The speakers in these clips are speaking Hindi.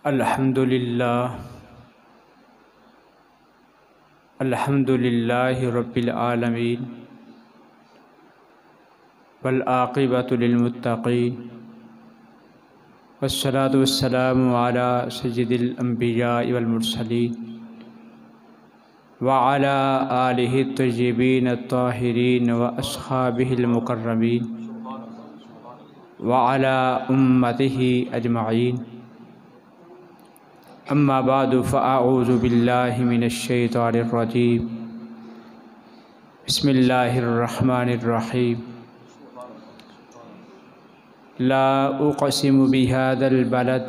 अल्हम्दुलिल्लाहि रब्बिल आलमीन वल आक़िबतु लिल मुत्तक़ीन वस्सलातु वस्सलामु अला सय्यिदिल अंबियाइ वल मुरसलीन व अला आलिहि तय्यिबीन अत्ताहिरीन व अस्हाबिहिल मुकर्रमीन व अला उम्मतिहि अजमईन। अम्मा बादु फ़अऊज़ु बिल्लाहि मिनश शैतानिर रजीम। बिस्मिल्लाहिर रहमानिर रहीम। ला उक़सिमु बिहादल बलद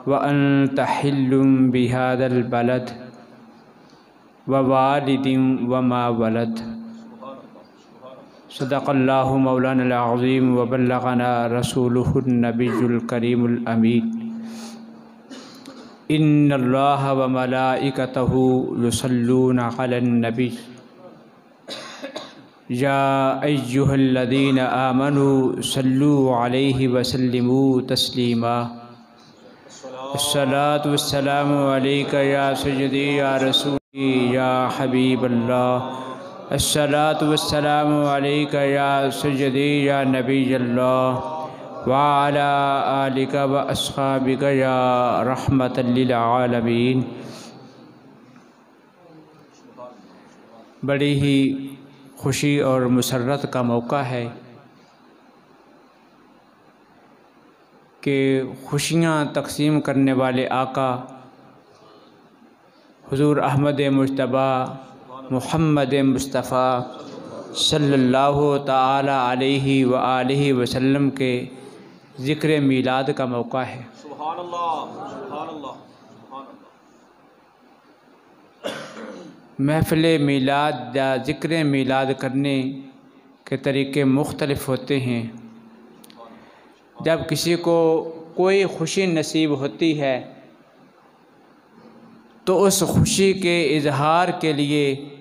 व अन्त हिल्लुम बिहादल बलद व वालिदिन व मा वलद। सदक़ल्लाहु मौलानल अज़ीम व बल्लग़ना रसूलुहुन नबियुल करीमुल अमीन। इन्नल्लाहा व मलाइकतहु युसल्लूना अलन नबी या अय्युहल्लज़ीना आमनू सल्लू अलैहि व सल्लिमू तस्लीमा। अस्सलातु वस्सलामु अलैका या सय्यदी या रसूली या हबीबल्लाह। अस्सलातु वस्सलामु अलैका या सय्यदी या नबीयल्लाह व अला आलिका व अस्हाबिका या रहमतल लिल आलमीन। बड़ी ही खुशी और मुसर्रत का मौका है कि खुशियाँ तकसीम करने वाले आका हुज़ूर अहमद मुज्तबा मुहम्मद मुस्तफ़ा सल्लल्लाहु ताला अलैहि व आलिहि वसल्लम के ज़िक्र मीलाद का मौका है। सुभान अल्लाह, सुभान अल्लाह, सुभान अल्लाह। महफ़िल मीलाद या ज़िक्र मीलाद करने के तरीक़े मुख्तलिफ़ होते हैं। जब किसी को कोई खुशी नसीब होती है तो उस खुशी के इजहार के लिए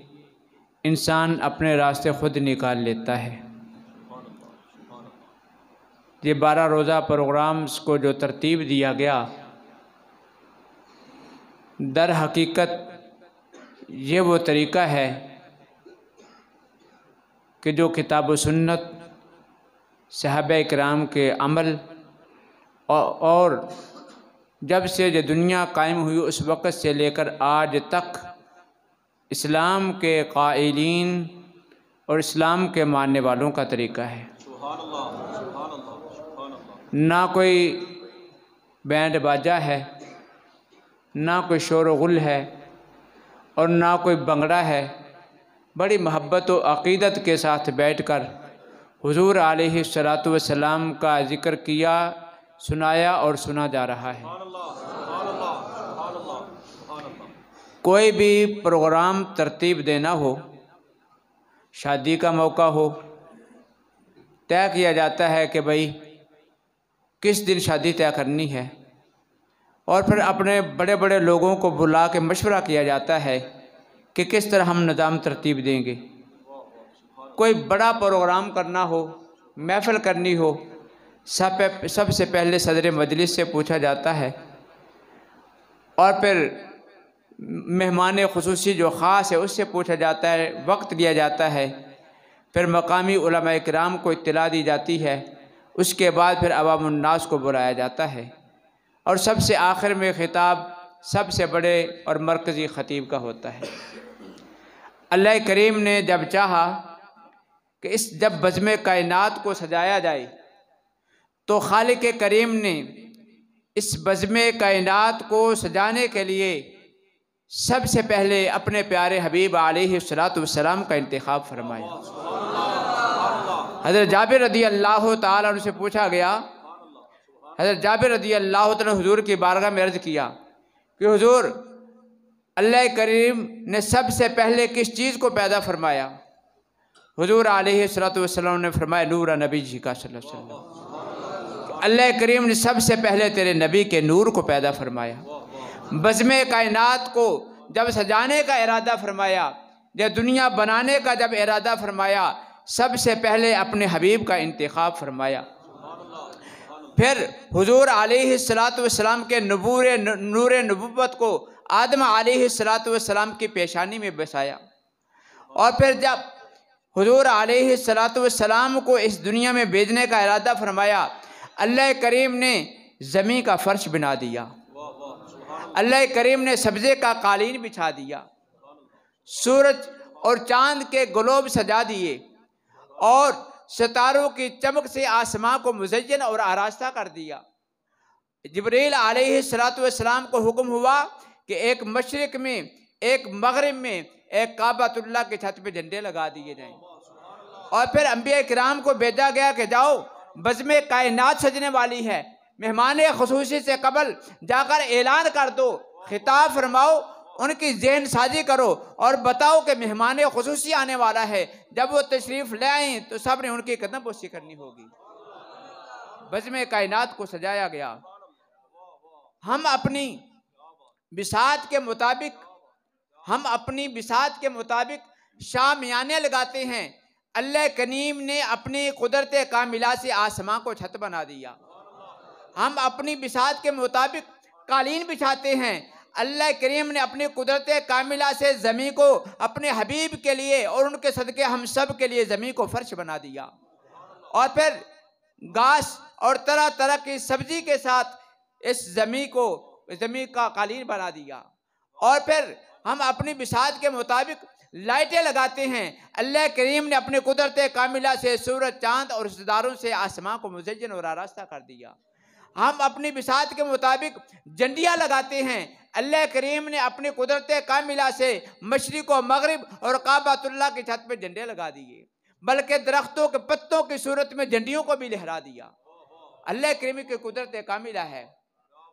इंसान अपने रास्ते खुद निकाल लेता है। ये 12 रोज़ा प्रोग्राम्स को जो तरतीब दिया गया, दर हकीकत ये वो तरीक़ा है कि जो किताब व सुन्नत सहाबा इकराम के अमल और जब से ये दुनिया कायम हुई उस वक़्त से लेकर आज तक इस्लाम के क़ाइलीन और इस्लाम के मानने वालों का तरीक़ा है। ना कोई बैंड बाजा है, ना कोई शोर व गुल है और ना कोई बंगड़ा है। बड़ी मोहब्बत व अक़ीदत के साथ बैठकर हुज़ूर अलैहिस्सलातु वस्सलाम का ज़िक्र किया, सुनाया और सुना जा रहा है। कोई भी प्रोग्राम तरतीब देना हो, शादी का मौका हो, तय किया जाता है कि भाई किस दिन शादी तय करनी है और फिर अपने बड़े बड़े लोगों को बुला के मशवरा किया जाता है कि किस तरह हम निज़ाम तरतीब देंगे। कोई बड़ा प्रोग्राम करना हो, महफ़िल करनी हो, सबसे पहले सदर मजलिस से पूछा जाता है और फिर मेहमान खुसूसी जो ख़ास है उससे पूछा जाता है, वक्त दिया जाता है, फिर मकामी उलमा किराम को इत्तला दी जाती है, उसके बाद फिर अवामुन्नास को बुलाया जाता है और सबसे आखिर में खिताब सबसे बड़े और मरकज़ी ख़तीब का होता है। अल्लाह करीम ने जब चाहा कि जब बज़्म कायनात को सजाया जाए तो खालिक करीम ने इस बज़्म कायनात को सजाने के लिए सबसे पहले अपने प्यारे हबीब अलैहिस्सलातु वस्सलाम का इंतखाब फरमाया। हज़रत जाबिर रदी अल्लाह ताला अन्हु से पूछा गया, हज़रत जाबिर रदी अल्लाह ताला हुज़ूर की बारगाह में अर्ज़ किया कि हुज़ूर, अल्लाह करीम ने सबसे पहले किस चीज़ को पैदा फरमाया? हुज़ूर अलैहिस्सलातु वस्सलाम ने फरमाया, नूर नबी जी का सल्लल्लाहु अलैहि वसल्लम। अल्लाह करीम ने सबसे पहले तेरे नबी के नूर को पैदा फरमाया। बज़्म कायनात को जब सजाने का इरादा फरमाया, जब दुनिया बनाने का जब इरादा फरमाया, सबसे पहले अपने हबीब का इंतखाब फरमाया। फिर हुजूर अलैहिस्सलातु वस्सलाम के नूर नबुव्वत को आदम अलैहिस्सलातु वस्सलाम की पेशानी में बसाया। और फिर जब हुजूर अलैहिस्सलातु वस्सलाम को इस दुनिया में भेजने का इरादा फरमाया, अल्लाह करीम ने ज़मीन का फर्श बना दिया, अल्लाह करीम ने सब्ज़े का कालीन बिछा दिया, सूरज और चांद के ग्लोब सजा दिए और सितारों की चमक से आसमां को मुज़य्यन और आरास्ता कर दिया। जिब्रील अलैहिस्सलातु वस्सलाम को हुक्म हुआ कि एक मशरिक में, एक मगरिब में, एक काबतुल्लाह की छत पे झंडे लगा दिए जाएं। और फिर अंबिया किराम को भेजा गया कि जाओ बज़्म कायनात सजने वाली है, मेहमान खुसूसी से कबल जाकर ऐलान कर दो, खिताब फरमाओ, उनकी ज़हन साजी करो और बताओ कि मेहमान खुसूसी आने वाला है। जब वो तशरीफ़ ले आए तो सब ने उनकी कदम बोसी करनी होगी। बज़्म कायनात को सजाया गया। हम अपनी बिसात के मुताबिक शामियाने लगाते हैं। अल्लाह करीम ने अपनी कुदरत कामिला से आसमां को छत बना दिया। हम अपनी बिसात के मुताबिक कालीन बिछाते हैं। अल्लाह करीम ने अपनी कुदरत कामिला से ज़मीन को अपने हबीब के लिए और उनके सदके हम सब के लिए ज़मीन को फर्श बना दिया। और फिर घास और तरह तरह की सब्जी के साथ इस ज़मीन का कालीन बना दिया। और फिर हम अपनी बिसात के मुताबिक लाइटें लगाते हैं। अल्लाह करीम ने अपनी कुदरत कामिला से सूरज, चांद और सितारों से आसमां को मुज़य्यन और आरास्ता कर दिया। हम अपनी बिसात के मुताबिक झंडियाँ लगाते हैं। अल्लाह करीम ने अपनी कुदरत कामिला से मशरिक़ व मगरिब और काबतुल्लाह की छत पर झंडे लगा दिए, बल्कि दरख्तों के पत्तों की सूरत में झंडियों को भी लहरा दिया। अल्लाह करीम की कुदरत कामिला है,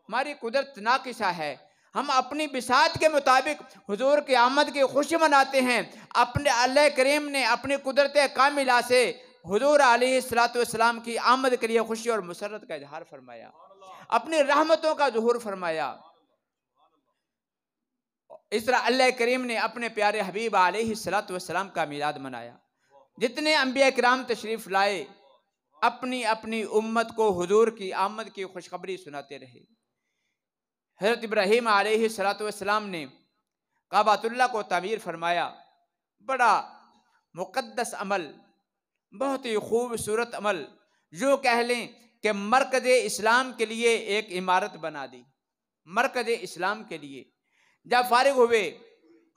हमारी कुदरत नाकिसा है। हम अपनी बिसात के मुताबिक हुजूर की आमद की खुशी मनाते हैं। अपने अल्लाह करीम ने अपनी कुदरत कामिला से हुजूर अलैहिस्सलातु वस्सलाम की आमद के लिए खुशी और मुसर्रत का इजहार फरमाया, अपनी रहमतों का ज़ुहूर फरमाया। इस तरह अल्लाह करीम ने अपने प्यारे हबीब अलैहिस्सलातु वस्सलाम का मीलाद मनाया। जितने अंबिया किराम तशरीफ़ लाए, अपनी अपनी उम्मत को हुजूर की आमद की खुशखबरी सुनाते रहे। हज़रत इब्राहीम अलैहिस्सलातु वस्सलाम ने काबतुल्लाह को तामीर फरमाया। बड़ा मुक़द्दस अमल, बहुत ही खूबसूरत अमल, जो कह लें कि मरकज़ इस्लाम के लिए एक इमारत बना दी। मरकज़ इस्लाम के लिए जब फारिग हुए,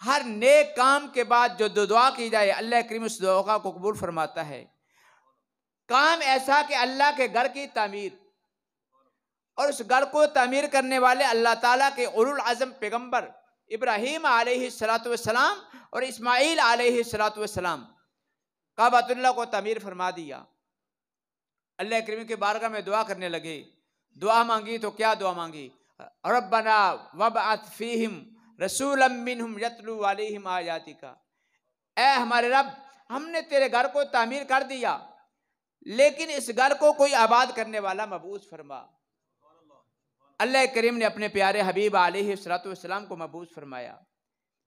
हर नेक काम के बाद जो दुआ की जाए, अल्लाह करीम उस दुआ को कबूल फरमाता है। काम ऐसा कि अल्लाह के घर की तामीर, और उस घर को तामीर करने वाले अल्लाह ताला के उलुल आज़म पैगम्बर इब्राहीम अलैहिस्सलातु वस्सलाम और इस्माईल अलैहिस्सलातु वस्सलाम काबतुल्लाह को तामीर फरमा दिया। अल्लाह करीम के बारगाह में दुआ करने लगे। दुआ मांगी तो क्या दुआ मांगी? रब्बना वबअथ फीहिम रसूलन मिनहुम यतलू अलैहिम आयातिका। ऐ हमारे रब, हमने तेरे घर को तामीर कर दिया, लेकिन इस घर को कोई आबाद करने वाला मबूस फरमा। अल्लाह करीम ने अपने प्यारे हबीब अलैहिस्सलातु वस्सलाम को मबूस फरमाया।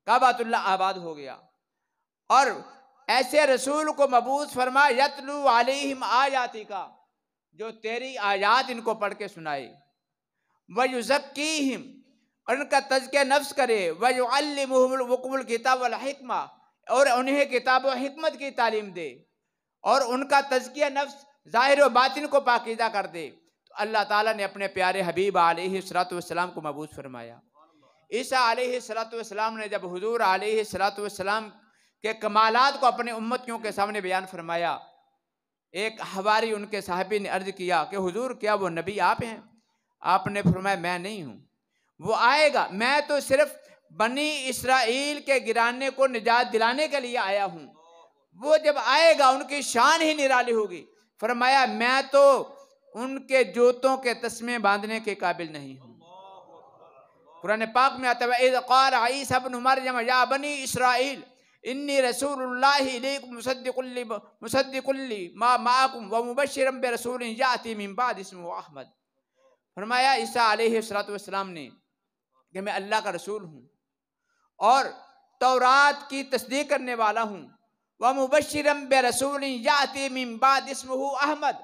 काबतुल्लाह आबाद हो गया और ऐसे रसूल को मबूस फरमा यतलू अलैहिम आयातिका, जो तेरी आयात इनको पढ़ के सुनाए। वयुज़क्कीहिम, और उनका तज़किया नफ्स करे। वयुअल्लिमुहुमुल किताब वल हिकमा, और उन्हें किताब व हिकमत की तालीम दे और उनका तज़किया नफ्स ज़ाहिर व बातिन को पाकीज़ा कर दे। तो अल्लाह ताला ने अपने प्यारे हबीब अलैहिस्सलातु वस्सलाम को मबूस फरमाया। ईसा अलैहिस्सलातु वस्सलाम ने जब हुजूर अलैहिस्सलातु वस्सलाम के कमालात को अपने उम्मतियों के सामने बयान फरमाया, एक हवारी उनके साहबी ने अर्ज किया कि हुजूर, क्या वो नबी आप हैं? आपने फरमाया, मैं नहीं हूँ, वो आएगा, मैं तो सिर्फ बनी इसराइल के गिराने को निजात दिलाने के लिए आया हूँ। वो जब आएगा उनकी शान ही निराली होगी। फरमाया, मैं तो उनके जूतों के तस्मे बांधने के काबिल नहीं हूँ। कुरान पाक में आता है, इज़ क़ाल ईसा इब्न मरयम या बनी इसराइल इन्नी रसूलुल्लाहि इलैकुम मुसद्दिक़ुल मा माअकुम व मुबश्शिरन बिरसूलिन याती मिन बाद इस्मुहु अहमद। फरमाया ईसा अलैहिस्सलातु वस्सलाम ने कि मैं अल्लाह का रसूल हूँ और तौरात की तस्दीक करने वाला हूँ। व मुबश्शिरन बिरसूलिन याती मिन बाद इस्मुहु अहमद,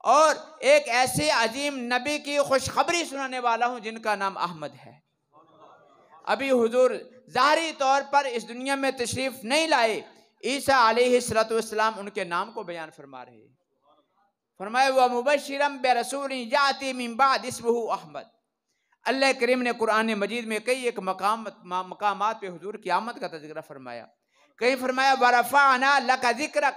और एक ऐसे अजीम नबी की खुशखबरी सुनाने वाला हूं जिनका नाम अहमद है। अभी हुजूर ज़ाहिरी तौर पर इस दुनिया में तशरीफ नहीं लाए, ईसा अलैहिस्सलाम उनके नाम को बयान फरमा रहे हैं। फरमाया व मुबश्शिरम बिरसूलिन याती मिन बाद इस्मुहु अहमद। अल्लाह करीम ने कुरान मजीद में कई एक मकामात पे हुजूर की आमद का तज़किरा फरमाया। कहीं फरमाया वरफ़अना लका ज़िक्रक,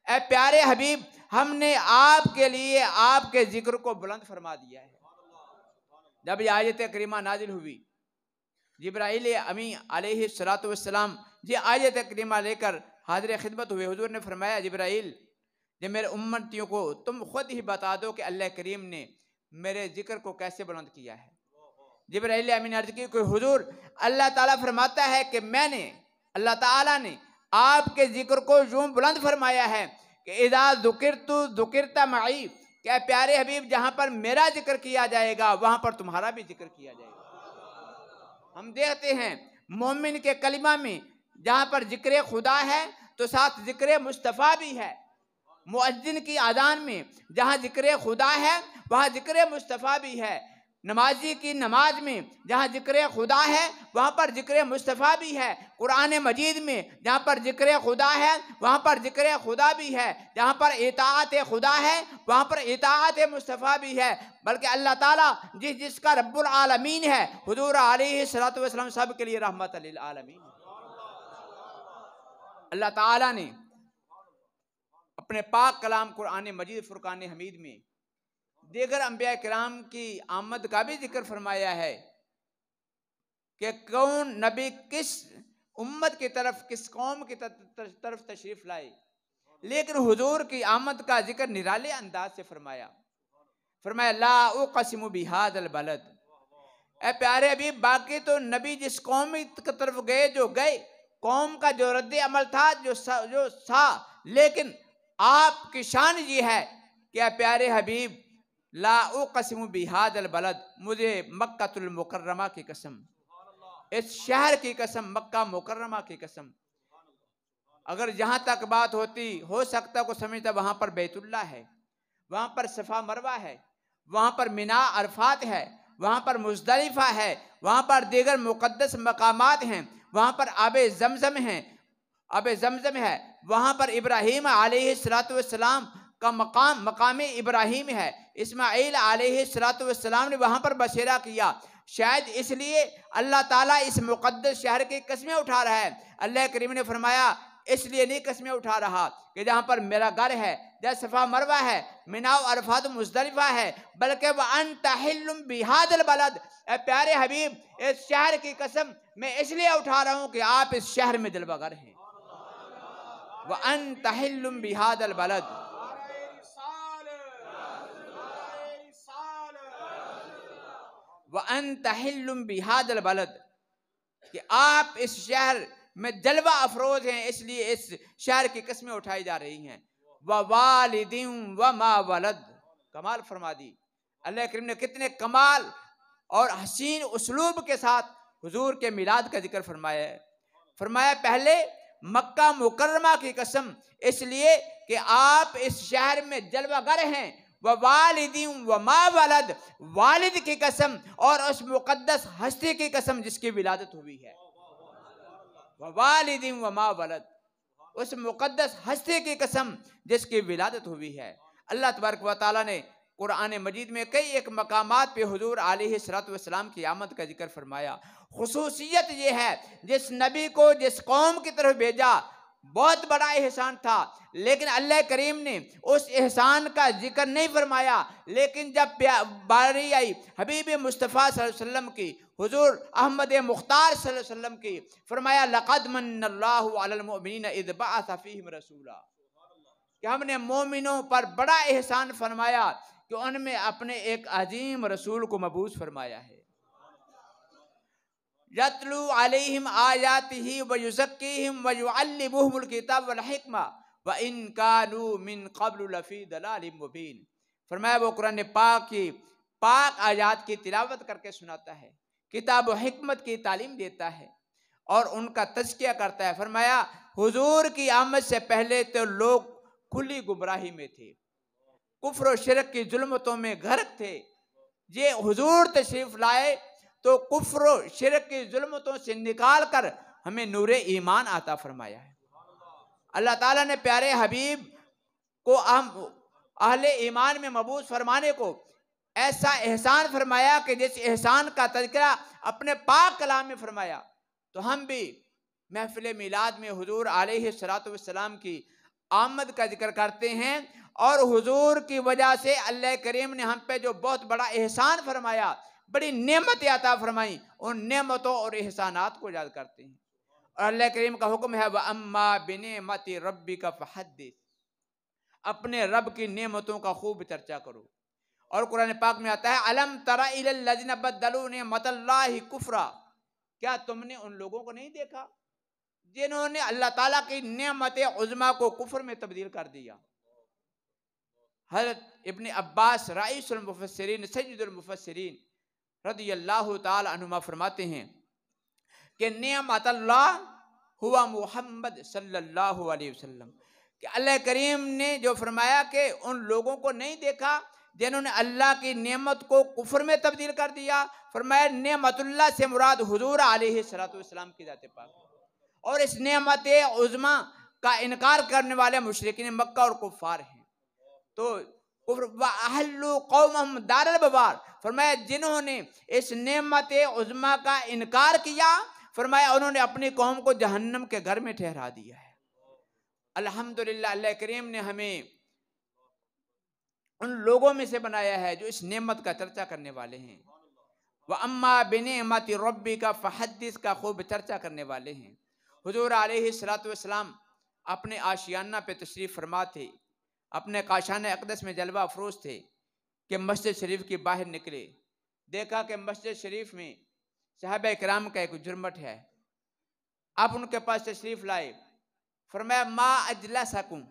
ए प्यारे हबीब हमने आपके लिए आपके जिक्र को बुलंद फरमा दिया है। जब ये आयत करीमा नाजिल हुई, जिब्राइल अमीन अलैहिस्सलातु वस्सलाम ये आयत करीमा लेकर हाजिर खिदमत हुए। हुजूर ने फरमाया जिब्राइल ये मेरे उम्मतियों को तुम खुद ही बता दो कि अल्लाह करीम ने मेरे जिक्र को कैसे बुलंद किया है। जिब्राइल अमीन अर्ज की कोई हुजूर अल्लाह ताला फरमाता है कि मैंने अल्लाह ताला ने आपके जिक्र को यूं बुलंद फरमाया है कि इज़ा ज़ुकिरतु ज़ुकिरता मई, क्या प्यारे हबीब जहां पर मेरा जिक्र किया जाएगा वहां पर तुम्हारा भी जिक्र किया जाएगा। हम देखते हैं मोमिन के कलिमा में जहां पर जिक्र खुदा है तो साथ जिक्र मुस्तफ़ा भी है। मुअज्जिन की अज़ान में जहां जिक्र खुदा है वहां जिक्र मुस्तफ़ा भी है। नमाजी की नमाज में जहाँ जिक्र खुदा है वहाँ पर जिक्र मुस्तफ़ा भी है। कुरान मजीद में जहाँ पर जिक्र खुदा है वहाँ पर जिक्र खुदा भी है। जहाँ पर इताअत खुदा है वहाँ पर इताअत मुस्तफ़ा भी है। बल्कि अल्लाह ताला जिसका रब्बुल आलमीन है, हुजूर अलैहिस्सलातु वस्सलाम सब के लिए रहमत लिल आलमीन। अल्लाह ताला ने अपने पाक कलाम कुरान मजीद फुरकान हमीद में दीगर अंबिया किराम की आमद का भी जिक्र फरमाया है कि कौन नबी किस उम्मत की तरफ किस कौम की तरफ तशरीफ लाए, लेकिन हुजूर की आमद का जिक्र निराले अंदाज से फरमाया। फरमाया ला उक़सिमु बिहाज़ल बलद, ए प्यारे अभी बाकी तो नबी जिस कौम की तरफ गए जो गए, कौम का जो रद्द अमल था जो था, लेकिन आपकी शान ये है कि प्यारे हबीब ला उक़सिमु बिहाज़ल बलद, मुझे मक्कातुल मुकर्रमा की कसम, इस शहर की कसम, मक्का मुकर्रमा की कसम। अगर जहाँ तक बात होती हो सकता को समझता वहाँ पर बैतुल्ला है, वहाँ पर सफ़ा मरवा है, वहाँ पर मिना अरफात है, वहाँ पर मुज़दलिफ़ा है, वहाँ पर दीगर मुक़द्दस मकामात हैं, वहाँ पर आबे ज़मज़म हैं, आबे ज़मज़म है, वहाँ पर इब्राहीम अलैहिस्सलातु वस्सलाम का मकाम इब्राहीम है। इस्माईल अलैहिस्सलातु वस्सलाम ने वहाँ पर बसेरा किया। शायद इसलिए अल्लाह ताला इस मुक़द्दस शहर की कसमें उठा रहा है। अल्लाह करीम ने फरमाया इसलिए नहीं कसमें उठा रहा कि जहाँ पर मेरा घर है, जहाँ सफ़ा मरवा है, मिना अरफात मुज़दलिफ़ा है, बल्कि वह अंत हिल्लुम बिहाज़ल बलद, प्यारे हबीब इस शहर की कसम मैं इसलिए उठा रहा हूँ कि आप इस शहर में दिलबगर हैं। वह अंत हिल्लुम बिहाज़ल बलद, वह अंत हिल्लुम बिहाज़ल बलद, कि आप इस शहर में जलवा अफरोज हैं, इसलिए इस शहर की कस्में उठाई जा रही हैं। व वालिदिन व मा वलद, कमाल फरमा दी। अल्लाह करीम ने कितने कमाल और हसीन उसलूब के साथ हुजूर के मिलाद का जिक्र फरमाया है। फरमाया पहले मक्का मुकर्रमा की कसम, इसलिए कि आप इस शहर में जलवागर हैं। व वालिदिन व मा वलद, वालिद की कसम और उस मुक़द्दस हस्ती की कसम जिसकी विलादत हुई है। व वालिदिन व मा वलद, उस मुक़द्दस हस्ती की कसम जिसकी विलादत हुई है। अल्लाह तबारक व तआला ने कुरान मजीद में कई एक मकामात पे हुजूर अलैहिस्सलातु वस्सलाम की आमद का जिक्र फरमाया। खुसूसियत ये है जिस नबी को जिस कौम की तरफ भेजा बहुत बड़ा एहसान था, लेकिन अल्लाह करीम ने उस एहसान का जिक्र नहीं फरमाया। लेकिन जब बारी आई हबीब मुस्तफ़ा सल्लल्लाहु अलैहि वसल्लम की, हुजूर अहमद मुख्तार सल्लल्लाहु अलैहि वसल्लम की, फरमाया लक़द मन्नल्लाहु अलल मुअमिनीना इज़ बअस फ़ीहिम रसूला, कि हमने मोमिनों पर बड़ा एहसान फरमाया कि उनमें अपने एक अजीम रसूल को मबूस फरमाया है। यतलू अलैहिम आयातिही व युज़क्कीहिम व युअल्लिमुहुमुल किताब वल हिक्मा व इन कानू मिन क़ब्लु लफ़ी दलालिम मुबीन। फरमाया वो कुरान पाक की पाक आयात की तिलावत करके सुनाता है, किताब व हिकमत की तालीम देता है और उनका तज़किया करता है। फरमाया हुजूर की आमद से पहले तो लोग खुली गुमराही में थे, कुफ्र और शिरक की जुल्मतों में गर्क थे, ये हुजूर तशरीफ लाए तो कुफ्र और शिरक की जुल्मतों से निकाल कर हमें नूरे ईमान आता फरमाया है। अल्लाह ताला ने प्यारे हबीब को अहले ईमान में मबूस फरमाने को ऐसा एहसान फरमाया कि जिस एहसान का तज़किरा अपने पाक कलाम में फरमाया, तो हम भी महफिल मिलाद में हुजूर अलैहिस्सलातु वस्सलाम की आमद का जिक्र करते हैं और हुजूर की वजह से अल्लाह करीम ने हम पे जो बहुत बड़ा एहसान फरमाया, बड़ी नेमतें अता फरमाई, उन नेमतों और एहसानात को याद करते हैं। और अल्लाह करीम का हुक्म है, व अम्मा बिनिअमति रब्बिका फहद्दिस, अपने रब की नेमतों का खूब चर्चा करो। और कुरान पाक में आता है, अलम तरा इलल लज़ीना बद्दलू निअमतल्लाहि कुफ्रा, क्या तुमने उन लोगों को नहीं देखा जिन्होंने अल्लाह ताला की नेमत उज़्मा को कुफ्र में तब्दील कर दिया। हज़रत इब्न अब्बास रईसुल मुफस्सिरीन सय्यिदुल मुफस्सिरीन रज़ियल्लाहु ताला अन्हुमा फरमाते हैं कि नेमतल्लाह हुआ मुहम्मद सल्लल्लाहु अलैहि वसल्लम, कि अल्लाह करीम ने जो फरमाया कि उन लोगों को नहीं देखा जिन्होंने अल्लाह की नेमत को कुफ्र में तब्दील कर दिया। फरमाया नेमतुल्लाह से मुराद हुजूर अलैहिस्सलातु वस्सलाम की ज़ात पाक, और इस नेमत उज़्मा का इनकार करने वाले मुशरिकीन मक्का और कुफ़ार हैं। तो अहल्लु कौमहुम दारल बवार, फरमाया जिन्होंने इस नेमत उज़्मा का इनकार किया, फरमाया उन्होंने अपनी कौम को जहन्नम के घर में ठहरा दिया है। अल्हम्दुलिल्लाह, अल्लाह करीम ने हमें उन लोगों में से बनाया है जो इस नेमत का चर्चा करने वाले हैं। व अम्मा बिनिअमति रब्बिका फहद्दिस का खूब चर्चा करने वाले हैं। हुजूर अलैहिस्सलातु वस्सलाम अपने आशियाना पे तशरीफ़ फरमा थे, अपने काशान अक़दस में जलवा अफरोज़ थे कि मस्जिद शरीफ के बाहर निकले, देखा कि मस्जिद शरीफ में सहाबा किराम का एक जुर्मट है। आप उनके पास तशरीफ़ लाए, फरमाया मा अजलसकुम,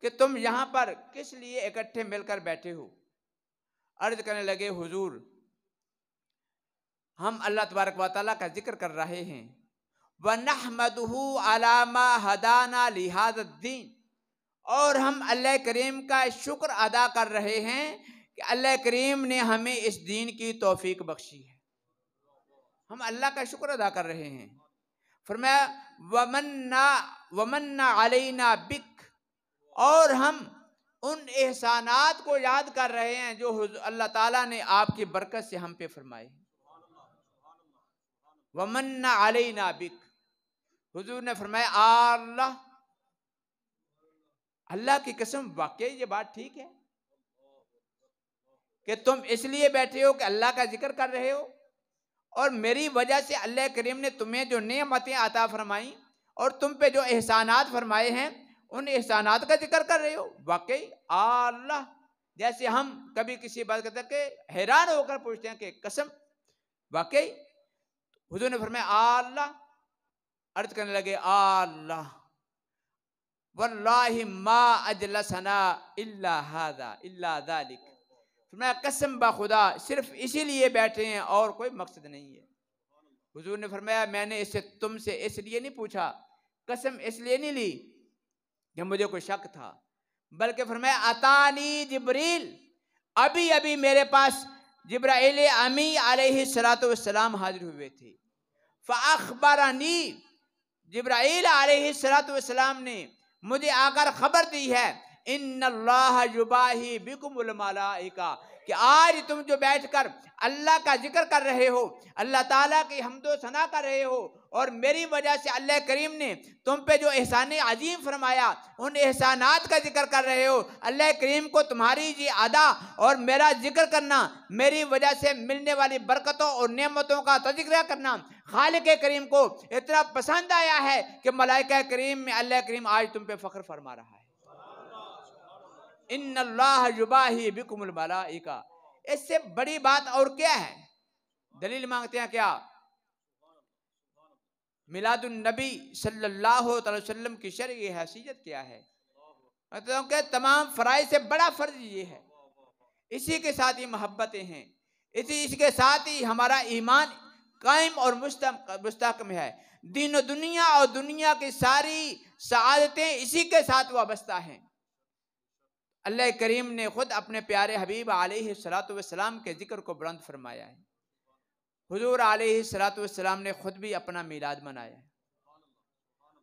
कि तुम यहाँ पर किस लिए इकट्ठे मिलकर बैठे हो। अर्ज करने लगे, हुजूर हम अल्लाह तबारक व तआला का जिक्र कर रहे हैं, व नहमदुहु अला मा हदाना लिहाज़द्दीन, और हम अल्लाह करीम का शुक्र अदा कर रहे हैं कि अल्लाह करीम ने हमें इस दीन की तौफीक बख्शी है। हम अल्लाह का शुक्र अदा कर रहे हैं। फरमाया वमन्ना अलैना बिक, और हम उन एहसानात को याद कर रहे हैं जो अल्लाह ताला ने आपकी बरकत से हम पे फरमाए। वमन्ना अलैना बिक, हुजूर ने फरमाया अल्लाह, अल्लाह की कसम वाकई ये बात ठीक है कि तुम इसलिए बैठे हो कि अल्लाह का जिक्र कर रहे हो, और मेरी वजह से अल्लाह करीम ने तुम्हें जो नेमतें अता फरमाई और तुम पे जो एहसानात फरमाए हैं, उन एहसानात का जिक्र कर रहे हो। वाकई अल्लाह, जैसे हम कभी किसी बात करते के हैरान होकर पूछते हैं कि कसम वाकई। हुजूर ने फरमाया अल्लाह, अर्ज करने लगे अल्लाह, वल्लाहि मा अजलसना इल्ला हादा इल्ला ज़ालिक, फरमाया कसम बा खुदा सिर्फ इसीलिए बैठे हैं और कोई मकसद नहीं है। हुजूर ने फरमाया मैंने इससे तुमसे इसलिए नहीं पूछा, कसम इसलिए नहीं ली कि मुझे कोई शक था, बल्कि फरमाया अतानी जिब्रील, अभी अभी मेरे पास जिब्राइल अमी अलैहिस्सलातु वस्सलाम हाजिर हुए थे। फ़अख़बरनी, जिब्राइल अलैहिस्सलातु वस्सलाम ने मुझे आकर खबर दी है, इन्नल्लाह युबाही बिकुमुल मलाइका, कि आज तुम जो बैठकर अल्लाह का जिक्र कर रहे हो, अल्लाह ताला की हम्दो सना कर रहे हो, और मेरी वजह से अल्लाह करीम ने तुम पे जो एहसान अजीम फरमाया, उन एहसानात का जिक्र कर रहे हो। अल्लाह करीम को तुम्हारी जी अदा और मेरा जिक्र करना, मेरी वजह से मिलने वाली बरकतों और नेमतों का तज़किरा करना खालिक करीम को इतना पसंद आया है कि मलाइका करीम में अल्लाह करीम आज तुम पे फ़ख्र फरमा रहा है। इन्नल्लाह युबाही बिकुमुल मलाइका, इससे बड़ी बात और क्या है। दलील मांगते हैं क्या? मिलादुन नबी सल्लल्लाहु अलैहि वसल्लम की शरई हैसियत क्या है? मतलब कि तमाम फ़राइज़ से बड़ा फ़र्ज ये है, इसी के साथ ही मोहब्बतें हैं, इसके साथ ही हमारा ईमान कायम और मुस्तहकम है। दीन दुनिया और दुनिया की सारी सआदतें इसी के साथ वाबस्ता हैं। अल्लाह करीम ने खुद अपने प्यारे हबीब अलैहिस्सलातु वस्सलाम के जिक्र को बुलंद फरमाया है। हुजूर अलैहिस्सलातु वस्सलाम ने खुद भी अपना मीलाद मनाया है।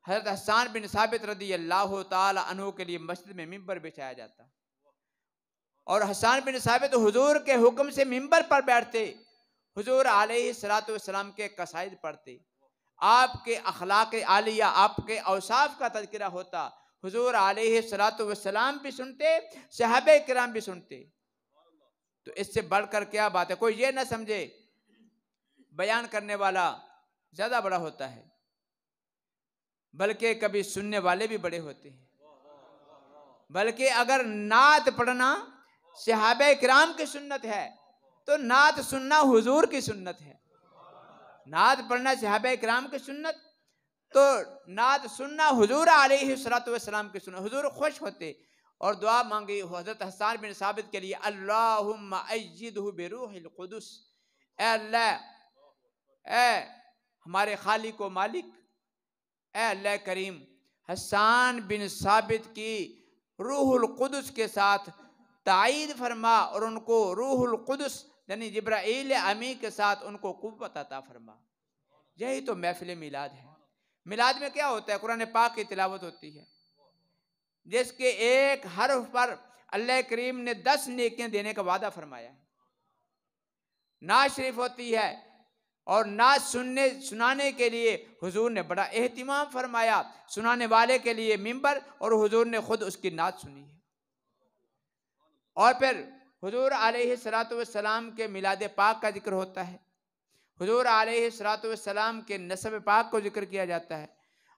हज़रत हसन बिन साबित रदी अल्लाह ताला अन्हु के लिए मस्जिद में मिंबर बिछाया जाता और हसन बिन साबित हुजूर के हुक्म से मिंबर पर बैठते, हुजूर अलैहिस्सलातु वस्सलाम के कसाइद पढ़ते, आपके अखलाक आलिया, आपके औसाफ का तज़किरा होता। हुजूर अलैहिस्सलातु वस्सलाम भी सुनते, सहाबे किराम भी सुनते। तो इससे बढ़कर क्या बात है। कोई ये ना समझे बयान करने वाला ज्यादा बड़ा होता है, बल्कि कभी सुनने वाले भी बड़े होते हैं। बल्कि अगर नात पढ़ना सहाबे किराम की सुन्नत है तो नात सुनना हुजूर की सुन्नत है। नात पढ़ना सहाबे किराम की सुन्नत, तो नात सुनना हुजूर अलैहिस्सलातु वस्सलाम की सुन्नत। हुजूर खुश होते और दुआ मांगी हज़रत हसन बिन साबित के लिए, अल्लाहुम्मा अय्यिदहु बिरूहिल कुदुस, ए अल्लाह, ए हमारे खालिक व मालिक, ए अल्लाह करीम, हसन बिन साबित की रूहुल कुदुस के साथ तायीद फरमा और उनको रूहुल कुदुस यानी जिब्राईल अमी के साथ उनको कुव्वत अता फरमा। यही तो महफिल मिलाद है। मिलाद में क्या होता है? कुरान पाक की तिलावत होती है, जिसके एक हर्फ पर अल्लाह करीम ने 10 नेकियां देने का वादा फरमाया है। नात शरीफ होती है और नात सुनाने के लिए हुजूर ने बड़ा एहतिमाम फरमाया। सुनाने वाले के लिए मिंबर और हुजूर ने खुद उसकी नात सुनी है। और फिर हुजूर अलैहिस्सलातु वस्सलाम के मिलाद पाक का जिक्र होता है। हुजूर अलैहिस्सलातु वस्सलाम के नसब पाक को जिक्र किया जाता है।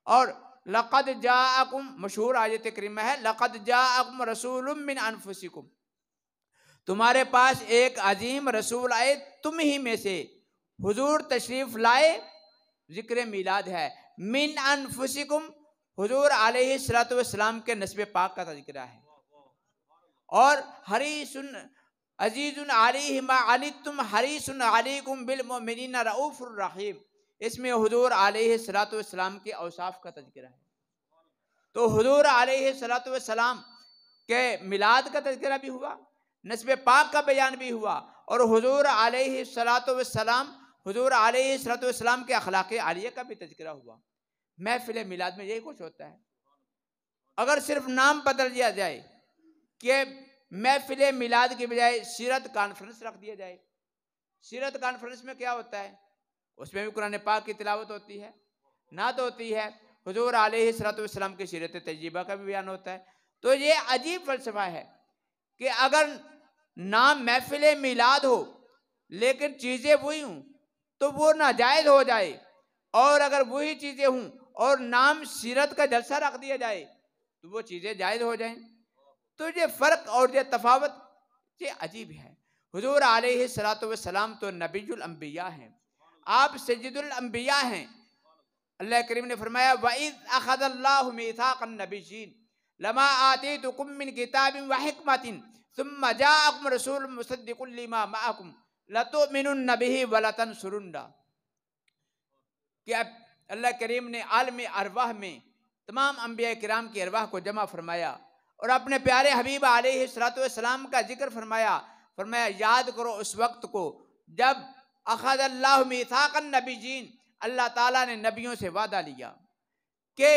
और लक़द जाअकुम, मशहूर आयत करीमा है, लक़द जाअकुम रसूलुम मिन अनफुसिकुम, तुम्हारे पास एक अजीम रसूल आए तुम ही में से। हुजूर तशरीफ लाए, जिक्र मिलाद है। मिन अनफुसिकुम, हुजूर अलैहिस्सलातु वस्सलाम के नस्ब पाक का जिक्र है। और हरीसुन अजीजुन अलैहि मा अनित्तुम हरीसुन अलैकुम बिल मुमिनीना रऊफुर रहीम, इसमें हुजूर अलैहिस्सलातु वस्सलाम के औसाफ का तज़किरा है। तो हुजूर अलैहिस्सलातु वस्सलाम के मिलाद का तज़किरा भी हुआ, नस्ब पाक का बयान भी हुआ और हुजूर अलैहिस्सलातु वस्सलाम, हुजूर अलैहिस्सलातु वस्सलाम के अखलाक आलिया का भी तज़किरा हुआ। महफिल मिलाद में यही कुछ होता है। अगर सिर्फ नाम बदल दिया जाए कि महफिल मिलाद के बजाय सीरत कॉन्फ्रेंस रख दिया जाए, सीरत कॉन्फ्रेंस में क्या होता है? उसमें भी कुरान पाक की तिलावत होती है, नात होती है, हुजूर अलैहिस्सलातु वस्सलाम की सीरत तज्जीबा का भी बयान होता है। तो ये अजीब फलसफा है कि अगर नाम महफिल मिलाद हो लेकिन चीज़ें वही हूँ तो वो नाजायज़ हो जाए, और अगर वही चीज़ें हूँ और नाम सीरत का जलसा रख दिया जाए तो वो चीज़ें जायज़ हो जाएं। तो ये फ़र्क और ये तफावत ये अजीब है। हुजूर अलैहिस्सलातु वस्सलाम तो नबीयुल अंबिया हैं, आप सय्यिदुल अंबिया हैं। अल्लाह करीम ने फरमाया, वइज़ अख़ज़ल्लाहु मीसाक़न नबिय्यीन लमा आतीतुकुम मिन किताबिन व हिकमतिन सुम्मा जाअकुम रसूलुम मुसद्दिक़ुन लिमा मअकुम लतुमिनुन्न बिही व लतंसुरुन्ना। कि अल्लाह करीम ने आलम अरवाह में तमाम अंबिया किराम की अरवाह को जमा फरमाया और अपने प्यारे हबीब अलैहिस्सलातु वस्सलाम का जिक्र फरमाया। फरमाया, याद करो उस वक्त को जब अख़ज़ल्लाहु मीसाक़न नबिय्यीन, अल्लाह ताला ने नबियों से वादा लिया कि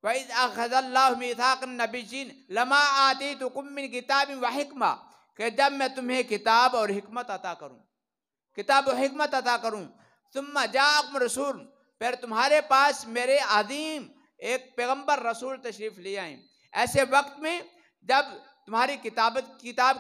वइज़ अख़ज़ल्लाहु मीसाक़न नबिय्यीन लमा आतीतुकुम मिन किताबिन व हिकमा, कि जब मैं तुम्हें किताब और हिकमत अता करूं, किताब और हिकमत अता करूं, सुम्मा जाअकुम रसूल, फिर तुम्हारे पास मेरे अजीम एक पैगंबर रसूल तशरीफ ले आए। ऐसे वक्त में जब तुम्हारी किताब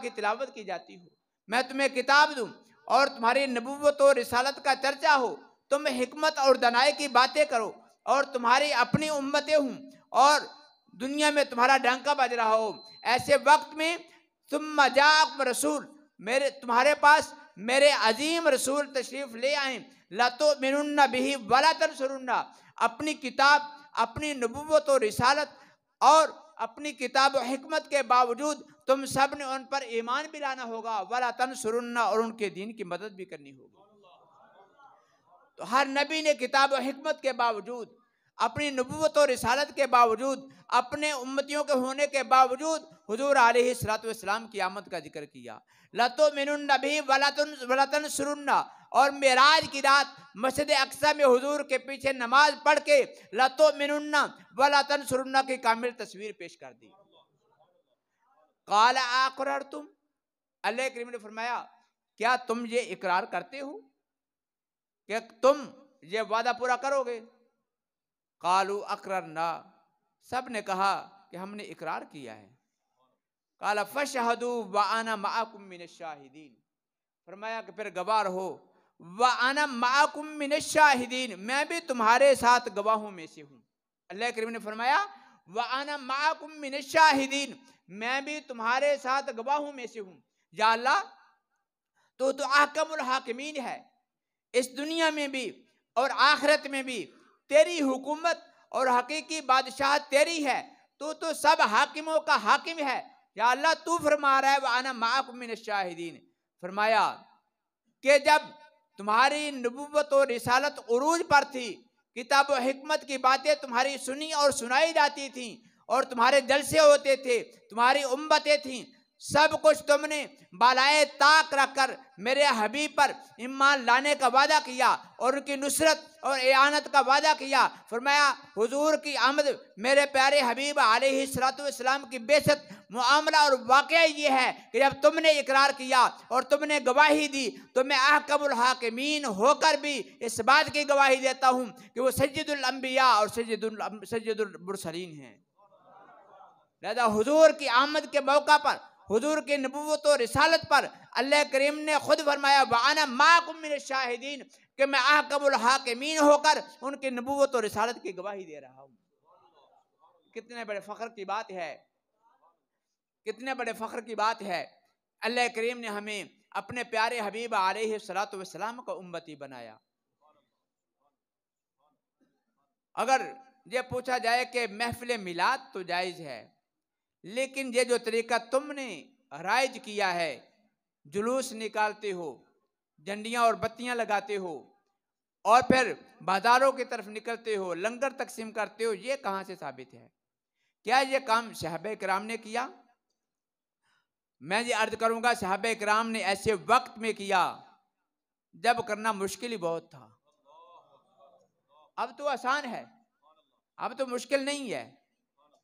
की तिलावत की जाती हो, मैं तुम्हें किताब दूं और तुम्हारी नबुव्वत और रिसालत का चर्चा हो, तुम हिकमत और दनाई की बातें करो और तुम्हारी अपनी उम्मतें हूँ और दुनिया में तुम्हारा डंका बज रहा हो, ऐसे वक्त में सुम्मा जाअकुम रसूल, मेरे तुम्हारे पास मेरे अजीम रसूल तशरीफ ले आए। लतुमिनुन्न बिही व लतंसुरुन्ना, अपनी किताब, अपनी नबुव्वत और रिसालत और अपनी किताब और हिकमत के बावजूद तुम सब ने उन पर ईमान भी लाना होगा, व लतंसुरुन्ना, और उनके दीन की मदद भी करनी होगी। तो हर नबी ने किताब और हिकमत के बावजूद अपनी नबूवत और रिसालत के बावजूद, अपने उम्मतियों के होने के बावजूद हुजूर अलैहिस्सलातु वस्सलाम की आमद का जिक्र किया। लतुमिनुन्न बिही वलतंसुरुन्ना, और मेराज की रात मस्जिद अक्सा में हुजूर के पीछे नमाज पढ़ के लतुमिनुन्न वलतंसुरुन्ना की कामिल तस्वीर पेश कर दी। काला अक़ररतुम, अल्लाह करीम ने फरमाया क्या तुम ये इकरार करते हो कि तुम ये वादा पूरा करोगे? कालू अक़ररना, सब ने कहा कि हमने इकरार किया है। काला फशहदू व अना मअकुम मिनश्शाहिदीन, फरमाया कि फिर गवाह रहो, व अना मअकुम मिनश्शाहिदीन, मैं भी तुम्हारे साथ गवाहों में से हूँ। अल्लाह करीम ने फरमाया व अना मअकुम मिनश्शाहिदीन, मैं भी तुम्हारे साथ गवाहों में से हूँ। या अल्लाह, तो अहकमुल हाकिमीन है, इस दुनिया में भी और आखिरत में भी तेरी हुकूमत और हकीकी बादशाह तेरी है, तो सब हाकिमों का हाकिम है। या अल्लाह, तू फरमा रहा है वाना माकुम मिनश्शाहिदीन, फरमाया कि जब तुम्हारी नबूवत और रिसालत उरूज पर थी, किताब और हिकमत की बातें तुम्हारी सुनी और सुनाई जाती थी, और तुम्हारे जलसे होते थे, तुम्हारी उम्मतें थीं, सब कुछ तुमने बालाए ताक रखकर मेरे हबीब पर ईमान लाने का वादा किया और उनकी नुसरत और इआनत का वादा किया। फरमाया हुजूर की आमद, मेरे प्यारे हबीब अलैहिस्सलातु वस्सलाम की बेशत मामला और वाक़या ये है कि जब तुमने इकरार किया और तुमने गवाही दी, तो मैं अहकमुल हाकिमीन होकर भी इस बात की गवाही देता हूँ कि वो सय्यदुल अंबिया और सय्यदुल मुरसलीन हैं। लिहाजा हुजूर की आमद के मौका पर, हुजूर की नबूवत और रिसालत पर अल्लाह करीम ने खुद फरमाया वाना माकुम मिनश्शाहिदीन, कि मैं अहकमुल हाकिमीन होकर उनकी नबूवत और रिसालत की गवाही दे रहा हूँ। कितने बड़े फख्र की बात है, कितने बड़े फख्र की बात है। अल्लाह करीम ने हमें अपने प्यारे हबीब अलैहिस्सलातु वस्सलाम का उम्मती बनाया। अगर ये पूछा जाए कि महफिल मिलाद तो जायज़ है, लेकिन ये जो तरीका तुमने राइज किया है, जुलूस निकालते हो, झंडियाँ और बत्तियाँ लगाते हो और फिर बाजारों की तरफ निकलते हो, लंगर तकसीम करते हो, ये कहाँ से साबित है? क्या ये काम सहाबा किराम ने किया? मैं ये अर्ज करूँगा सहाबा किराम ने ऐसे वक्त में किया जब करना मुश्किल ही बहुत था। अब तो आसान है, अब तो मुश्किल नहीं है।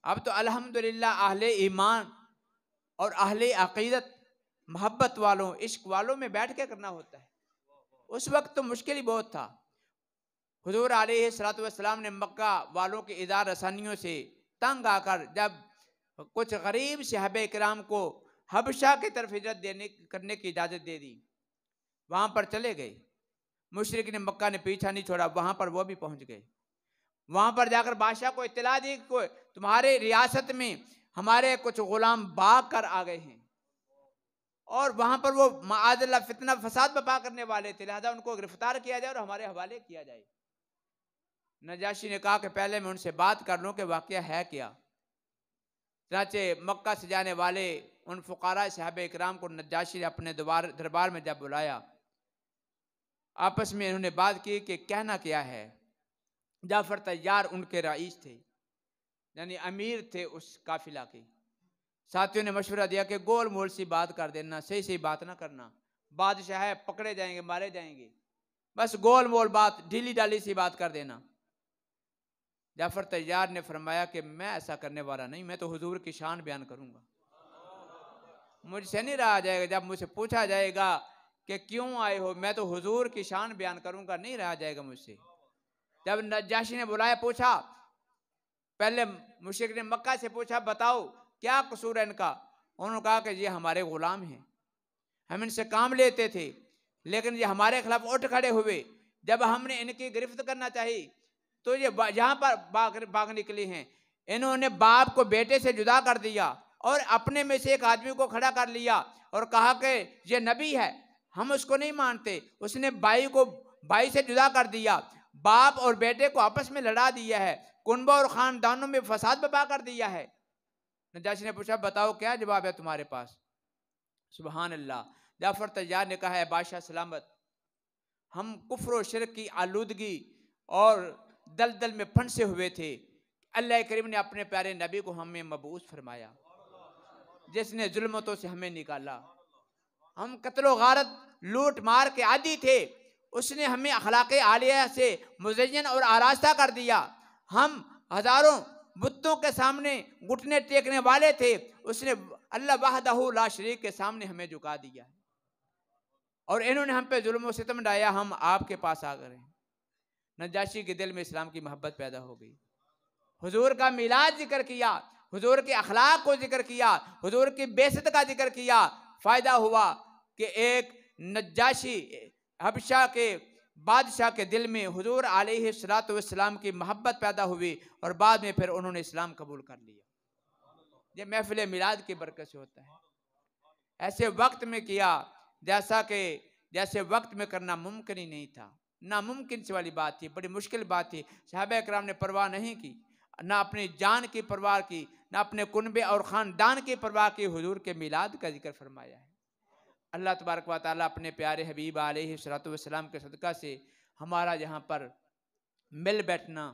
अब तो अल्हम्दुलिल्लाह अहले ईमान और अहले अक़ीदत, मोहब्बत वालों, इश्क वालों में बैठ के करना होता है। उस वक्त तो मुश्किल ही बहुत था। हुजूर अलैहिस्सलातु वस्सलाम ने मक्का वालों की इज़ार रसानियों से तंग आकर जब कुछ गरीब सहाबा किराम को हबशा की तरफ हिजरत करने की इजाज़त दे दी, वहाँ पर चले गए। मुशरिक ने मक्का ने पीछा नहीं छोड़ा, वहाँ पर वो भी पहुँच गए। वहाँ पर जाकर बादशाह को इत्तला दी कि तुम्हारे रियासत में हमारे कुछ गुलाम भाग कर आ गए हैं, और वहाँ पर वो माअज़ल्लाह फितना फसाद बपा करने वाले थे, लिहाजा उनको गिरफ्तार किया जाए और हमारे हवाले किया जाए। नजाशी ने कहा कि पहले मैं उनसे बात कर लूँ कि वाक़या है क्या। चनाचे मक्का से जाने वाले उन फ़ुक़ारा सहाबा इकराम को नजाशी ने अपने दरबार में जब बुलाया, आपस में इन्होंने बात की कि कहना क्या है। जाफर तैयार उनके रईस थे, यानी अमीर थे उस काफिला के। साथियों ने मशवरा दिया कि गोल मोल सी बात कर देना, सही सही बात ना करना, बादशाह है, पकड़े जाएंगे, मारे जाएंगे, बस गोल मोल बात, ढीली डाली सी बात कर देना। जाफर तैयार ने फरमाया कि मैं ऐसा करने वाला नहीं, मैं तो हुजूर की शान बयान करूंगा, मुझसे नहीं रहा जाएगा। जब मुझसे पूछा जाएगा कि क्यों आए हो, मैं तो हुजूर की शान बयान करूंगा, नहीं रहा जाएगा मुझसे। जब नजाशी ने बुलाया, पूछा, पहले मुशरिक ने मक्का से पूछा बताओ क्या कसूर है इनका। उन्होंने कहा कि ये हमारे गुलाम हैं, हम इनसे काम लेते थे, लेकिन ये हमारे खिलाफ उठ खड़े हुए। जब हमने इनकी गिरफ्त करना चाहिए तो ये यहाँ पर भाग निकले हैं। इन्होंने बाप को बेटे से जुदा कर दिया और अपने में से एक आदमी को खड़ा कर लिया और कहा कि ये नबी है, हम उसको नहीं मानते। उसने भाई को भाई से जुदा कर दिया, बाप और बेटे को आपस में लड़ा दिया है, कुनबा और खानदानों में फसाद बपा कर दिया है। नजाशी ने पूछा बताओ क्या जवाब है तुम्हारे पास। सुभान अल्लाह। जाफर तैयार ने कहा है बादशाह सलामत, हम कुफ्र और शिरक की आलूदगी और दलदल में फंसे हुए थे, अल्लाह करीम ने अपने प्यारे नबी को हमें मबूस फरमाया, जिसने जुल्मतों से हमें निकाला। हम कत्लो गारत लूट मार के आदी थे, उसने हमें अखलाक़े आलिया से मुज़य्यन और आरास्ता कर दिया। हम हजारों बुतों के सामने घुटने टेकने वाले थे, उसने अल्लाह वहदहू ला शरीक के सामने हमें झुका दिया और इन्होंने हम पे जुल्म और सितम डाया। हम आपके पास आ गए। नजाशी के दिल में इस्लाम की मोहब्बत पैदा हो गई, हुजूर का मिलाद जिक्र किया, हुजूर के अखलाक को जिक्र किया, हुजूर की बेइज्जत का जिक्र किया। फायदा हुआ कि एक नजाशी हबशा के बादशाह के दिल में हुजूर अलैहिस्सलातु वस्सलाम की मोहब्बत पैदा हुई और बाद में फिर उन्होंने इस्लाम कबूल कर लिया। ये महफिल मिलाद की बरकत से होता है। ऐसे वक्त में किया जैसे वक्त में करना मुमकिन ही नहीं था, नामुमकिन से वाली बात थी, बड़ी मुश्किल बात थी। सहाबा किराम ने परवाह नहीं की, ना अपनी जान की परवाह की, ना अपने कुनबे और ख़ानदान की परवाह की, हुजूर के मिलाद का जिक्र फरमाया है। अल्लाह तबारक व तआला अपने प्यारे हबीब अलैहिस्सलातु वस्सलाम के सदका से हमारा यहाँ पर मिल बैठना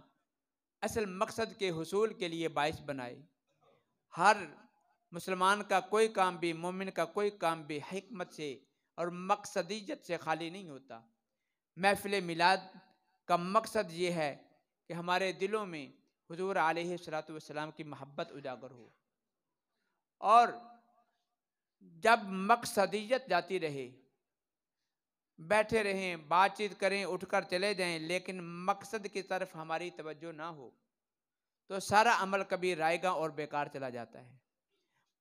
असल मकसद के हुसूल के लिए बाइस बनाए। हर मुसलमान का कोई काम भी, मोमिन का कोई काम भी हिकमत से और मकसदियत से खाली नहीं होता। महफिल मिलाद का मकसद ये है कि हमारे दिलों में हुजूर अलैहिस्सलातु वस्सलाम की मोहब्बत उजागर हो, और जब मकसदियत जाती रहे, बैठे रहें, बातचीत करें, उठकर चले जाएं, लेकिन मकसद की तरफ हमारी तवज्जो ना हो तो सारा अमल कभी रायगा और बेकार चला जाता है।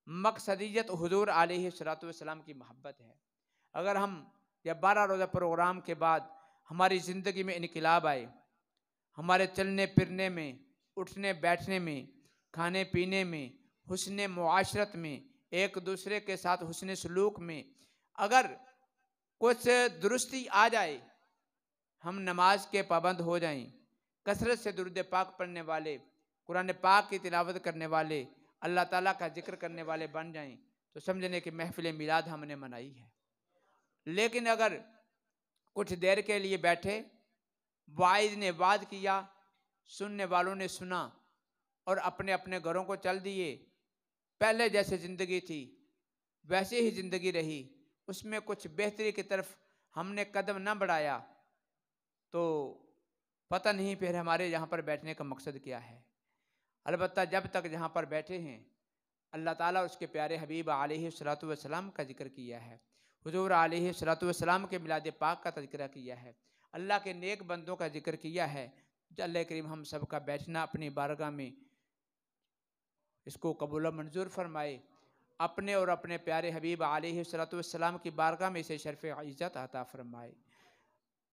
मकसदियत हुजूर अलैहिस्सलातु वस्सलाम की मोहब्बत है। अगर हम या 12 रोज़ा प्रोग्राम के बाद हमारी ज़िंदगी में इनकलाब आए, हमारे चलने फिरने में, उठने बैठने में, खाने पीने में, हुस्न मुआशरत में, एक दूसरे के साथ हुस्न सलूक में अगर कुछ दुरुस्ती आ जाए, हम नमाज के पाबंद हो जाएं, कसरत से दुरूद पाक पढ़ने वाले, कुरान पाक की तिलावत करने वाले, अल्लाह ताला का जिक्र करने वाले बन जाएं, तो समझने कि महफिल मिलाद हमने मनाई है। लेकिन अगर कुछ देर के लिए बैठे, वाइज ने वाद किया, सुनने वालों ने सुना और अपने अपने घरों को चल दिए, पहले जैसे ज़िंदगी थी वैसे ही ज़िंदगी रही, उसमें कुछ बेहतरी की तरफ हमने कदम न बढ़ाया, तो पता नहीं फिर हमारे यहाँ पर बैठने का मकसद क्या है। अलबत्ता जब तक जहाँ पर बैठे हैं, अल्लाह ताला उसके प्यारे हबीब अलैहिस्सलातु वस्सलाम का जिक्र किया है, हुजूर अलैहिस्सलातु वस्सलाम के मिलाद पाक का तज़किरा किया है, अल्लाह के नेक बंदों का जिक्र किया है। अल्लाह करीम हम सब का बैठना अपनी बारगाह में इसको कबूल मंजूर फरमाए, अपने और अपने प्यारे हबीब अलैहिस्सलातु वस्सलाम की बारगाह में इसे शर्फ़ इज़्ज़त अता फरमाए।